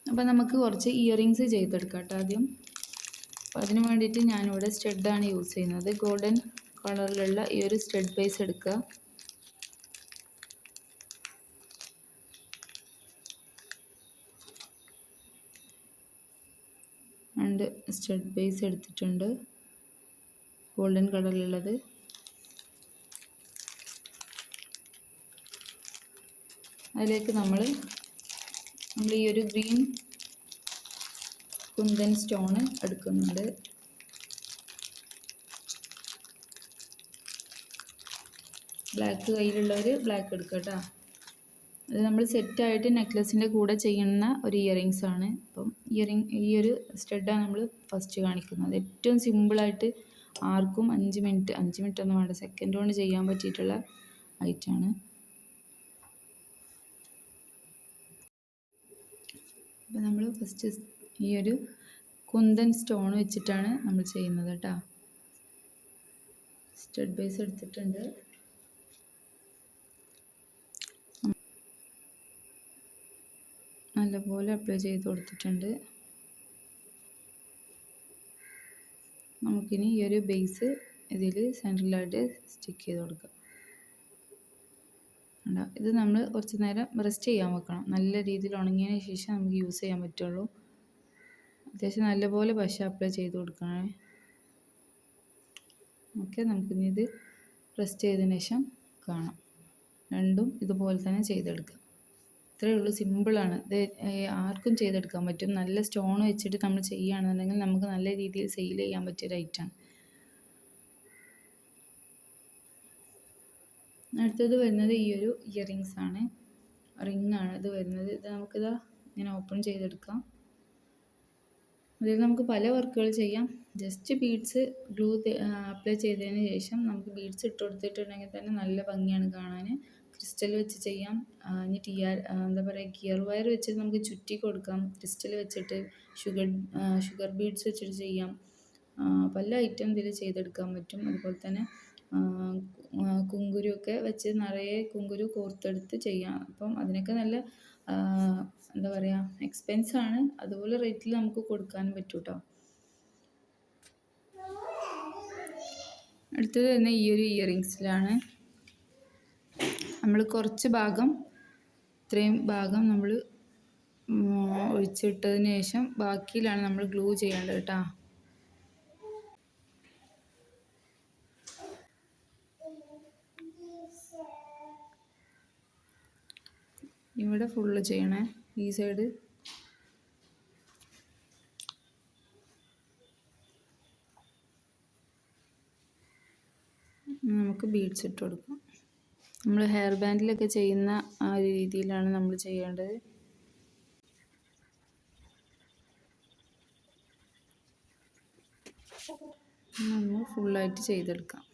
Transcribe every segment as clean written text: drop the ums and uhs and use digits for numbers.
അപ്പോൾ നമുക്ക് കുറച്ച് ഇയറിങ്സ് ചെയ്തെടുക്കാം കേട്ടോ ആദ്യം. അപ്പോൾ അതിന് വേണ്ടിയിട്ട് ഞാനിവിടെ സ്റ്റഡാണ് യൂസ് ചെയ്യുന്നത്. ഗോൾഡൻ കളറിലുള്ള ഈ ഒരു സ്റ്റഡ് ബേസ് എടുക്കുക. രണ്ട് സ്റ്റഡ് ബേസ് എടുത്തിട്ടുണ്ട് ഗോൾഡൻ കളറിലുള്ളത്. അതിലേക്ക് നമ്മൾ ഈ ഒരു ഗ്രീൻ കുന്തൻ സ്റ്റോണ് എടുക്കുന്നുണ്ട്. ബ്ലാക്ക് കയ്യിലുള്ളവർ ബ്ലാക്ക് എടുക്കുക കേട്ടോ. അത് നമ്മൾ സെറ്റായിട്ട് നെക്ലസിൻ്റെ കൂടെ ചെയ്യുന്ന ഒരു ഇയറിങ്സ് ആണ്. അപ്പം ഈ ഒരു സ്റ്റഡാണ് നമ്മൾ ഫസ്റ്റ് കാണിക്കുന്നത്. ഏറ്റവും സിമ്പിളായിട്ട് ആർക്കും 5 മിനിറ്റ് ഒന്നും വേണ്ട, സെക്കൻഡ് കൊണ്ട് ചെയ്യാൻ പറ്റിയിട്ടുള്ള ഐറ്റമാണ്. അപ്പം നമ്മൾ ഫസ്റ്റ് ഈ ഒരു കുന്തൻ സ്റ്റോൺ വെച്ചിട്ടാണ് നമ്മൾ ചെയ്യുന്നത് കേട്ടോ. സ്റ്റഡ് ബേസ് എടുത്തിട്ടുണ്ട്. നല്ലപോലെ അപ്ലൈ ചെയ്ത് കൊടുത്തിട്ടുണ്ട്. നമുക്കിനി ഈ ഒരു ബേസ് ഇതിൽ സെൻട്രലായിട്ട് സ്റ്റിക്ക് ചെയ്ത് കൊടുക്കാം. ഇത് നമ്മൾ കുറച്ച് നേരം റെസ്റ്റ് ചെയ്യാൻ വെക്കണം. നല്ല രീതിയിൽ ഉണങ്ങിയതിന് ശേഷം നമുക്ക് യൂസ് ചെയ്യാൻ പറ്റുള്ളൂ. അത്യാവശ്യം നല്ലപോലെ പശ അപ്ലൈ ചെയ്ത് കൊടുക്കണേ. ഓക്കെ, നമുക്കിനി ഇത് റെസ്റ്റ് ചെയ്തതിന് ശേഷം കാണാം. രണ്ടും ഇതുപോലെ തന്നെ ചെയ്തെടുക്കാം. ഇത്രയേ ഉള്ളൂ, സിമ്പിളാണ്. ഇത് ആർക്കും ചെയ്തെടുക്കാൻ പറ്റും. നല്ല സ്റ്റോൺ വെച്ചിട്ട് നമ്മൾ ചെയ്യുകയാണെന്നുണ്ടെങ്കിൽ നമുക്ക് നല്ല രീതിയിൽ സെയിൽ ചെയ്യാൻ പറ്റിയൊരു ഐറ്റമാണ്. അടുത്തത് വരുന്നത് ഈ ഒരു ഇയറിങ്സ് ആണ്, റിങ്ങാണ് ഇത് വരുന്നത്. ഇത് നമുക്കിതാ ഇങ്ങനെ ഓപ്പൺ ചെയ്തെടുക്കാം. അതിൽ നമുക്ക് പല വർക്കുകൾ ചെയ്യാം. ജസ്റ്റ് ബീഡ്സ് ഗ്ലൂ അപ്ലൈ ചെയ്തതിന് ശേഷം നമുക്ക് ബീഡ്സ് ഇട്ട് കൊടുത്തിട്ടുണ്ടെങ്കിൽ തന്നെ നല്ല ഭംഗിയാണ് കാണാൻ. ക്രിസ്റ്റൽ വെച്ച് ചെയ്യാം. ഇനി എന്താ പറയുക, ഗിയർ വയർ വെച്ചിട്ട് നമുക്ക് ചുറ്റി കൊടുക്കാം. ക്രിസ്റ്റൽ വെച്ചിട്ട് ഷുഗർ ബീഡ്സ് വെച്ചിട്ട് ചെയ്യാം. പല ഐറ്റം ഇതിൽ ചെയ്തെടുക്കാൻ പറ്റും. അതുപോലെ തന്നെ കുങ്കുരുവൊക്കെ വെച്ച് നിറയെ കുങ്കുരു കോർത്തെടുത്ത് ചെയ്യാം. അപ്പം അതിനൊക്കെ നല്ല എന്താ പറയുക, എക്സ്പെൻസാണ്. അതുപോലെ റേറ്റിൽ നമുക്ക് കൊടുക്കാനും പറ്റും കേട്ടോ. അടുത്തത് തന്നെ ഈ ഒരു ഇയറിങ്സിലാണ് നമ്മൾ കുറച്ച് ഭാഗം, ഇത്രയും ഭാഗം നമ്മൾ ഒഴിച്ചിട്ടതിന് ശേഷം ബാക്കിയിലാണ് നമ്മൾ ഗ്ലൂ ചെയ്യേണ്ടത് കേട്ടോ. ഇവിടെ ഫുള്ള് ചെയ്യണേ, ഈ സൈഡ്. നമുക്ക് ബീഡ്സ് ഇട്ട് കൊടുക്കാം. നമ്മൾ ഹെയർ ബാൻഡിലൊക്കെ ചെയ്യുന്ന ആ ഒരു രീതിയിലാണ് നമ്മൾ ചെയ്യേണ്ടത്. നമ്മൾ ഫുള്ളായിട്ട് ചെയ്തെടുക്കാം.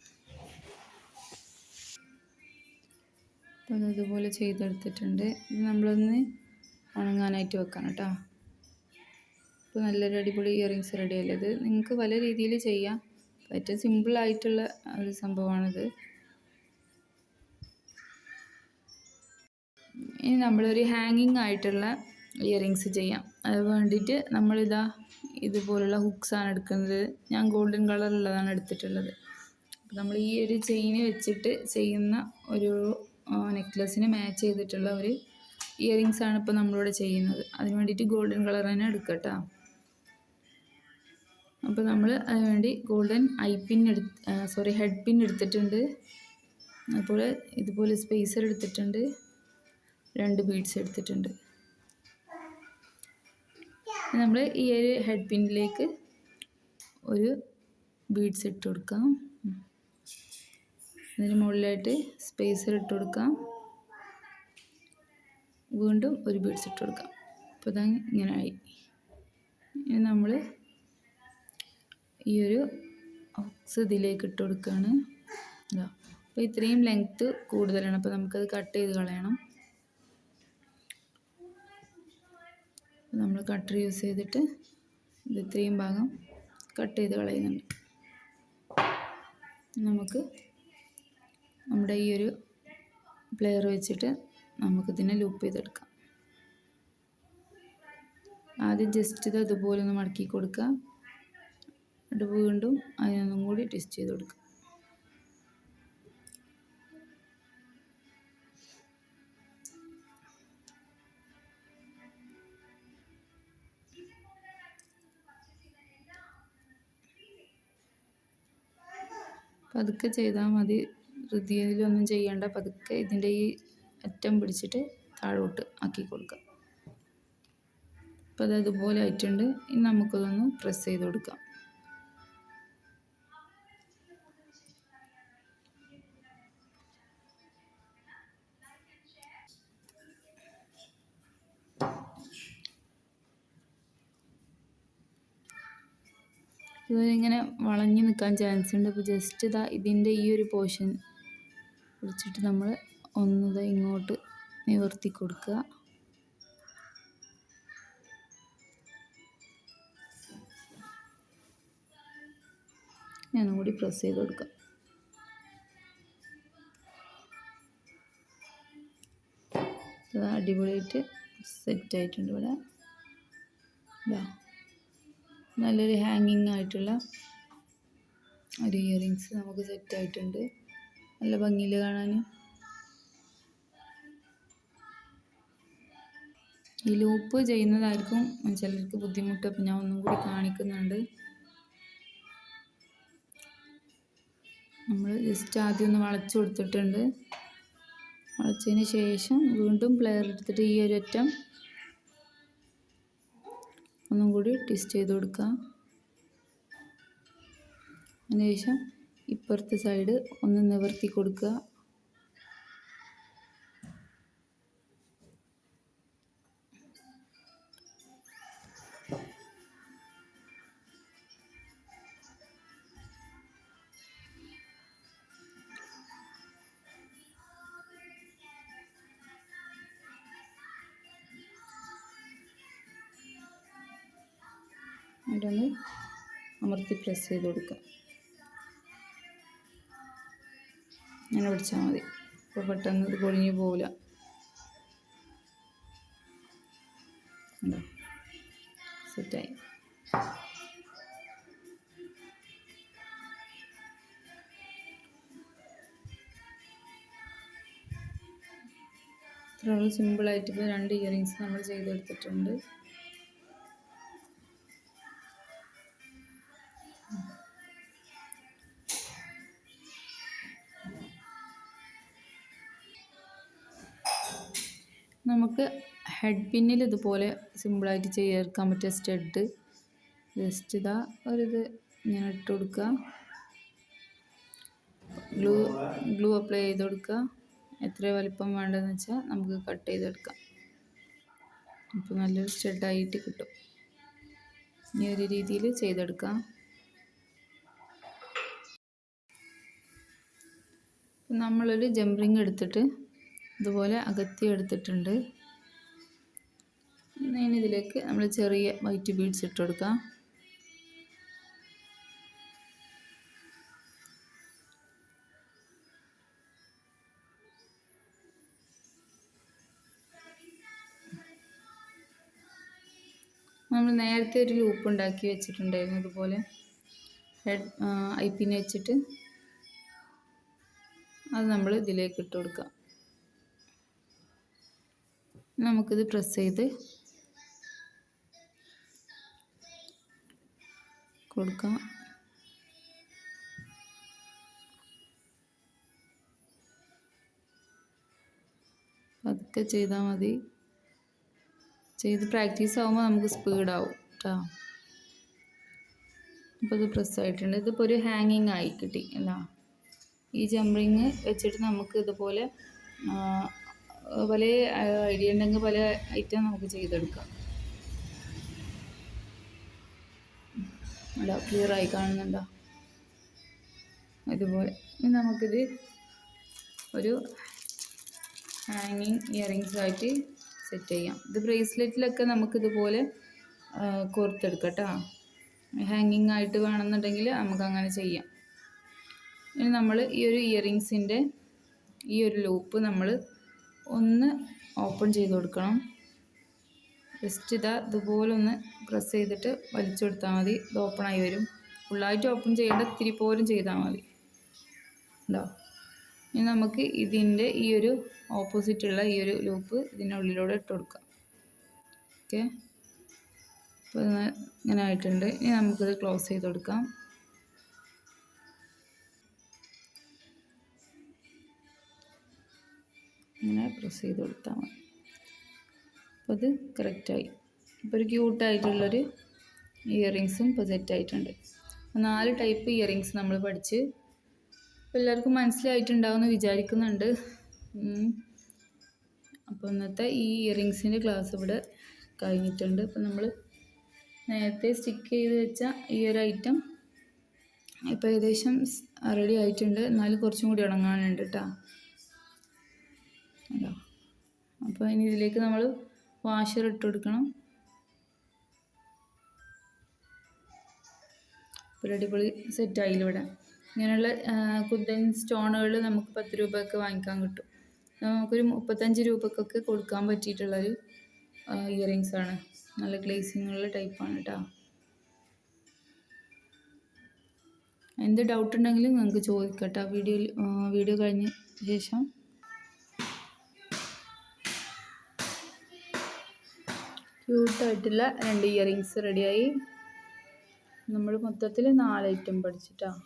അപ്പോൾ അതുപോലെ ചെയ്തെടുത്തിട്ടുണ്ട്. ഇത് നമ്മളൊന്ന് ഉണങ്ങാനായിട്ട് വെക്കണം കേട്ടോ. ഇപ്പോൾ നല്ലൊരു അടിപൊളി ഇയറിങ്സ് റെഡിയല്ലേ. ഇത് നിങ്ങൾക്ക് പല രീതിയിൽ ചെയ്യാം. ഏറ്റവും സിമ്പിളായിട്ടുള്ള ഒരു സംഭവമാണിത്. ഇനി നമ്മളൊരു ഹാങ്ങിങ് ആയിട്ടുള്ള ഇയറിങ്സ് ചെയ്യാം. അത് വേണ്ടിയിട്ട് നമ്മളിതാ ഇതുപോലുള്ള ഹുക്സാണ് എടുക്കുന്നത്. ഞാൻ ഗോൾഡൻ കളറുള്ളതാണ് എടുത്തിട്ടുള്ളത്. അപ്പോൾ നമ്മൾ ഈ ഒരു ചെയിന് വെച്ചിട്ട് ചെയ്യുന്ന ഒരു നെക്ലസിന് മാച്ച് ചെയ്തിട്ടുള്ള ഒരു ഇയറിങ്സ് ആണ് ഇപ്പോൾ നമ്മളിവിടെ ചെയ്യുന്നത്. അതിന് വേണ്ടിയിട്ട് ഗോൾഡൻ കളർ തന്നെ എടുക്കുക കേട്ടോ. അപ്പോൾ നമ്മൾ അതിനുവേണ്ടി ഗോൾഡൻ ഹെഡ് പിൻ എടുത്തിട്ടുണ്ട്. അതുപോലെ ഇതുപോലെ സ്പേസർ എടുത്തിട്ടുണ്ട്. 2 ബീഡ്സ് എടുത്തിട്ടുണ്ട്. നമ്മൾ ഈ ഒരു ഹെഡ് പിന്നിലേക്ക് ഒരു ബീഡ്സ് ഇട്ട് കൊടുക്കാം. അതിന് മുകളിലായിട്ട് സ്പേസർ ഇട്ട് കൊടുക്കാം. വീണ്ടും ഒരു ബീഡ്സ് ഇട്ട് കൊടുക്കാം. അപ്പോൾ ഇതാ ഇങ്ങനെ ആയി. ഇനി നമ്മൾ ഈ ഒരു ഹുക്സ് ഇതിലേക്ക് ഇട്ട് കൊടുക്കുകയാണ്. ഇതാ, അപ്പോൾ ഇത്രയും ലെങ്ത്ത് കൂടുതലാണ്. അപ്പോൾ നമുക്കത് കട്ട് ചെയ്ത് കളയണം. നമ്മൾ കട്ടർ യൂസ് ചെയ്തിട്ട് ഇത് ഇത്രയും ഭാഗം കട്ട് ചെയ്ത് കളയുന്നുണ്ട്. നമുക്ക് നമ്മുടെ ഈ ഒരു പ്ലെയർ വെച്ചിട്ട് നമുക്കിതിനെ ലൂപ്പ് ചെയ്തെടുക്കാം. ആദ്യം ജസ്റ്റ് ഇത് അതുപോലെ ഒന്ന് മടക്കി കൊടുക്കുക. എന്നിട്ട് വീണ്ടും അതിനൊന്നും കൂടി ട്വിസ്റ്റ് ചെയ്ത് കൊടുക്കുക. പതുക്കെ ചെയ്താൽ മതി, ധൃതിയിലൊന്നും ചെയ്യേണ്ട. പതുക്കെ ഇതിൻ്റെ ഈ അറ്റം പിടിച്ചിട്ട് താഴോട്ട് ആക്കി കൊടുക്കുക. അപ്പോൾ അത് അതുപോലെ ആയിട്ടുണ്ട്. ഇനി നമുക്കതൊന്ന് പ്രസ് ചെയ്ത് കൊടുക്കാം. ഇതിങ്ങനെ വളഞ്ഞ് നിൽക്കാൻ ചാൻസ് ഉണ്ട്. അപ്പോൾ ജസ്റ്റ് ഇതാ ഇതിൻ്റെ ഈ ഒരു പോർഷൻ പിടിച്ചിട്ട് നമ്മൾ ഒന്നത് ഇങ്ങോട്ട് നിവർത്തി കൊടുക്കുക. ഞാനും കൂടി പ്രസ് ചെയ്ത് കൊടുക്കാം. അത് അടിപൊളിയായിട്ട് സെറ്റായിട്ടുണ്ട്. ഇവിടെ ഇതാ നല്ലൊരു ഹാങ്ങിങ് ആയിട്ടുള്ള ഒരു ഇയറിങ്സ് നമുക്ക് സെറ്റായിട്ടുണ്ട്. നല്ല ഭംഗിയിൽ കാണാൻ. ഈ ലൂപ്പ് ചെയ്യുന്നതായിരിക്കും ചിലർക്ക് ബുദ്ധിമുട്ട്. അപ്പം ഞാൻ ഒന്നും കൂടി കാണിക്കുന്നുണ്ട്. നമ്മൾ ജസ്റ്റ് ആദ്യം ഒന്ന് വളച്ചു കൊടുത്തിട്ടുണ്ട്. വളച്ചതിന് ശേഷം വീണ്ടും പ്ലെയർ എടുത്തിട്ട് ഈ ഒരു അറ്റം ഒന്നും കൂടി ട്വിസ്റ്റ് ചെയ്ത് കൊടുക്കുക. അതിനുശേഷം ഇപ്പുറത്തെ സൈഡ് ഒന്ന് നിവർത്തി കൊടുക്കുക. എന്നിട്ടൊന്ന് അമർത്തി പ്രസ് ചെയ്ത് കൊടുക്കുക. അങ്ങനെ പിടിച്ചാൽ മതി. അപ്പോൾ പെട്ടെന്ന് ഇത് പൊളിഞ്ഞു പോവില്ല. സെറ്റായി. ഇത്രയുള്ള സിമ്പിളായിട്ട് ഇപ്പോൾ 2 ഇയറിങ്സ് നമ്മൾ ചെയ്തെടുത്തിട്ടുണ്ട്. നമുക്ക് ഹെഡ് പിന്നിൽ ഇതുപോലെ സിമ്പിളായിട്ട് ചേർക്കാൻ പറ്റിയ സ്റ്റഡ് ജസ്റ്റ് ഇതാ ഒരിത് ഇങ്ങനെ ഇട്ട് കൊടുക്കുക. ഗ്ലൂ അപ്ലൈ ചെയ്ത് കൊടുക്കുക. എത്ര വലിപ്പം വേണ്ടതെന്ന് വെച്ചാൽ നമുക്ക് കട്ട് ചെയ്തെടുക്കാം. അപ്പോൾ നല്ലൊരു സ്റ്റഡായിട്ട് കിട്ടും. ഈ ഒരു രീതിയിൽ ചെയ്തെടുക്കാം. നമ്മളൊരു ജംപ് റിങ് എടുത്തിട്ട് ഇതുപോലെ അകത്തി എടുത്തിട്ടുണ്ട്. ഇനി ഇതിലേക്ക് നമ്മൾ ചെറിയ വൈറ്റ് ബീഡ്സ് ഇട്ട് കൊടുക്കാം. നമ്മൾ നേരത്തെ ഒരു ലൂപ്പ് ഉണ്ടാക്കി വെച്ചിട്ടുണ്ടായിരുന്നു. അതുപോലെ ഹെഡ് ഐപ്പിനെ വെച്ചിട്ട് അത് നമ്മൾ ഇതിലേക്ക് ഇട്ട് കൊടുക്കാം. നമുക്കിത് പ്രസ് ചെയ്ത് കൊടുക്കാം. അതൊക്കെ ചെയ്താൽ മതി. ചെയ്ത് പ്രാക്ടീസ് ആകുമ്പോൾ നമുക്ക് സ്പീഡാവും കേട്ടോ. അപ്പോൾ ഇത് പ്രസ്സായിട്ടുണ്ട്. ഇതിപ്പോൾ ഒരു ഹാങ്ങിങ് ആയി കിട്ടി അല്ല. ഈ ജംപ് വെച്ചിട്ട് നമുക്ക് ഇതുപോലെ പല ഐഡിയ ഉണ്ടെങ്കിൽ പല ഐറ്റം നമുക്ക് ചെയ്തെടുക്കാം. അല്ല ക്ലിയറായി കാണുന്നുണ്ടോ? ഇതുപോലെ ഇനി നമുക്കിത് ഒരു ഹാങ്ങിങ് ഇയറിങ്സ് ആയിട്ട് സെറ്റ് ചെയ്യാം. ഇത് ബ്രേസ്ലെറ്റിലൊക്കെ നമുക്കിതുപോലെ കോർത്തെടുക്കാം കേട്ടോ. ഹാങ്ങിങ് ആയിട്ട് വേണമെന്നുണ്ടെങ്കിൽ നമുക്ക് അങ്ങനെ ചെയ്യാം. ഇനി നമ്മൾ ഈ ഒരു ഇയറിങ്സിൻ്റെ ഈ ഒരു ലൂപ്പ് നമ്മൾ ഒന്ന് ഓപ്പൺ ചെയ്ത് കൊടുക്കണം. ജസ്റ്റ് ഇതുപോലെ ഒന്ന് പ്രസ് ചെയ്തിട്ട് വലിച്ചു കൊടുത്താൽ മതി. ഇത് ഓപ്പണായി വരും. ഫുള്ളായിട്ട് ഓപ്പൺ ചെയ്യേണ്ട, ഇത്തിരി പോലും ചെയ്താൽ മതി. ഉണ്ടോ? ഇനി നമുക്ക് ഇതിൻ്റെ ഈ ഒരു ഓപ്പോസിറ്റുള്ള ഈ ഒരു ലൂപ്പ് ഇതിൻ്റെ ഉള്ളിലൂടെ ഇട്ട് കൊടുക്കാം. ഓക്കെ, അപ്പോൾ ഇങ്ങനെ ആയിട്ടുണ്ട്. ഇനി നമുക്കിത് ക്ലോസ് ചെയ്ത് കൊടുക്കാം. ഇങ്ങനെ പ്രസ് ചെയ്ത് കൊടുത്താൽ മതി. അപ്പോൾ ഇത് കറക്റ്റായി. ഇപ്പോൾ ഒരു ക്യൂട്ടായിട്ടുള്ളൊരു ഇയറിങ്സും ഇപ്പോൾ സെറ്റായിട്ടുണ്ട്. 4 ടൈപ്പ് ഇയറിങ്സ് നമ്മൾ പഠിച്ച് എല്ലാവർക്കും മനസ്സിലായിട്ടുണ്ടാവുമെന്ന് വിചാരിക്കുന്നുണ്ട്. അപ്പോൾ ഇന്നത്തെ ഈ ഇയറിങ്സിൻ്റെ ക്ലാസ് ഇവിടെ കഴിഞ്ഞിട്ടുണ്ട്. അപ്പോൾ നമ്മൾ നേരത്തെ സ്റ്റിക്ക് ചെയ്ത് വെച്ച ഈ ഒരു ഐറ്റം ഇപ്പോൾ ഏകദേശം റെഡി ആയിട്ടുണ്ട്. എന്നാലും കുറച്ചും കൂടി ഉണങ്ങാനുണ്ട് കേട്ടോ. അല്ലോ, അപ്പോൾ ഇനി ഇതിലേക്ക് നമ്മൾ വാഷർ ഇട്ട് കൊടുക്കണം. ഒരു അടിപൊളി സെറ്റായില്ല ഇവിടെ. ഇങ്ങനെയുള്ള കുന്തൻ സ്റ്റോണുകൾ നമുക്ക് 10 രൂപയൊക്കെ വാങ്ങിക്കാൻ കിട്ടും. നമുക്കൊരു 35 രൂപക്കൊക്കെ കൊടുക്കാൻ പറ്റിയിട്ടുള്ളൊരു ഇയറിങ്സാണ്. നല്ല ഗ്ലേസിങ്ങുള്ള ടൈപ്പാണ് കേട്ടോ. എന്ത് ഡൗട്ട് ഉണ്ടെങ്കിലും നിങ്ങൾക്ക് ചോദിക്കട്ടോ വീഡിയോ കഴിഞ്ഞ ശേഷം. ക്യൂട്ടായിട്ടുള്ള 2 ഇയറിങ്സ് റെഡിയായി. നമ്മൾ മൊത്തത്തിൽ 4 ഐറ്റം പഠിച്ചിട്ടാണ്.